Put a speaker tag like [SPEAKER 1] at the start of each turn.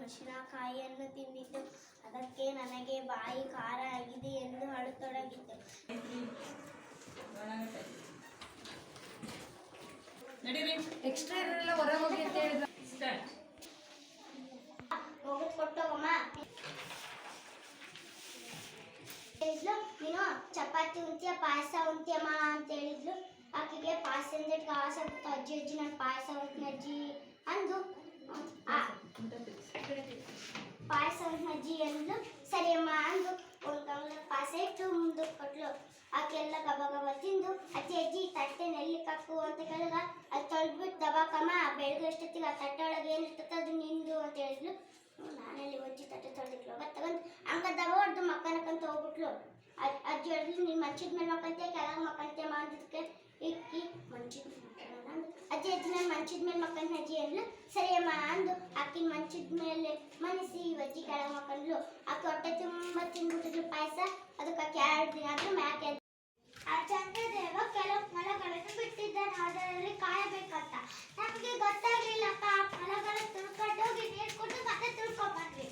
[SPEAKER 1] ಮೆಣಸಿನಕಾಯಿಯನ್ನು ತಿಂದಿದ್ದು. ಅದಕ್ಕೆ ನನಗೆ ಬಾಯಿ ಖಾರ ಆಗಿದೆ ಎಂದು ಅಳತೊಡಗಿತು.
[SPEAKER 2] ಎಕ್ಸ್ಟ್ರಾ ಇರೋರೆಲ್ಲ ಹೊರಗೆ ಹೋಗಿ ಅಂತ ಹೇಳಿದ್ರು.
[SPEAKER 1] ಹೋಗುದು ಕೊಟ್ಟೋಗಮ್ಮ. ನೀನು ಚಪಾತಿ ಉಂತಿಯ ಪಾಯಸ ಉಂತಿಯಮ್ಮ ಅಂತ ಹೇಳಿದ್ಲು. ಆಕೆಗೆ ಪಾಯಸ ಅಂದ್ರೆ ಆಸೆ ಆಗ್ಬಿಟ್ಟು ಅಜ್ಜಿ ನಾನು ಪಾಯಸ ಉಂತೀನಿ ಅಜ್ಜಿ ಅಂದು ಪಾಯಸ ಉಂಟಿನ ಅಜ್ಜಿ ಅಂದ್ಲು. ಸರಿ ಅಮ್ಮ ಅಂದು ಒಂದು ಗಂಗ್ಲ ಪಾಯಸ ಇಟ್ಟು ಮುಂದಕ್ಕೆ ಕೊಟ್ಲು. ಆಕೆ ಎಲ್ಲ ಗಬ ಗಬ ತಿಂದು ಅಜ್ಜಿ ತಟ್ಟೆ ನೆಲ್ಲಿಕ್ಕೆ ಹಾಕು ಅಂತ ಕೇಳಿದಾಗ ಅದು ತೊಳೆದ್ಬಿಟ್ಟು ದಬಾಕಮ್ಮ ಬೆಳಗ್ಗೆ ಎಷ್ಟೊತ್ತಿಗೆ ಆ ತಟ್ಟೆ ಒಳಗೆ ಏನಿರ್ತದೆ ಅದು ನಿಂದು ಅಂತ ಹೇಳಿದ್ಲು. ನಾನಲ್ಲಿ ಒಜ್ಜಿ ತಟ್ಟೆ ತೊಳೆದಿಕ್ಲು. ಹೋಗ ತಗೊಂಡು ಹಂಗ ದಬ ಹೊಡೆದು ಮಕ್ಕನಕ್ಕಂತ ಹೋಗ್ಬಿಟ್ಲು. ಅಜ್ಜಿ ಹೇಳಿದ್ಲು ನೀನು ಮಂಚದ ಮೇಲೆ ಮಕ್ಕಂತೀಯ ಕೆಳಗೆ ಮಕ್ಕಂತೀಯಮ್ಮ ಅಂದಿದ್ದಕ್ಕೆ ಇಕ್ಕಿ ಮಂಚದ ಅಜ್ಜಿ ನಾನು ಮಂಚದ ಮೇಲೆ ಮಕ್ಕಂತ ಅಜ್ಜಿ ಅಂದ್ಲು. ಸರಿ ಅಮ್ಮ ಅಂದು ಆಕಿನ ಮಂಚದ ಮೇಲೆ ಮನಸ್ಸಿ ಅಜ್ಜಿ ಕೆಳಗೆ ಮಕ್ಕಂದ್ಲು. ಆಕೆ ಹೊಟ್ಟೆ ತುಂಬ ತಿಂದ್ಬಿಟ್ಟಿದ್ಲು ಪಾಯಸ. ಅದಕ್ಕೆ ಆಕೆ 2 ದಿನ ಆದ್ರೂ ಮ್ಯಾಕೆ ಆ ಚಂದ್ರದೇವ ಕೆಲವು ಫಲಗಳನ್ನು ಬಿಟ್ಟಿದ್ದಾನೆ, ಅದರಲ್ಲಿ ಕಾಯಬೇಕಂತ. ನಮಗೆ ಗೊತ್ತಾಗ್ಲಿಲ್ಲಪ್ಪ. ಆ ಫಲಗಳು ತುಳ್ಕೊಂಡೋಗಿ ನೀರು ಕೊಟ್ಟು ಮತ್ತೆ ತುಳ್ಕೊಂಡ್ಬಂದ್ವಿ.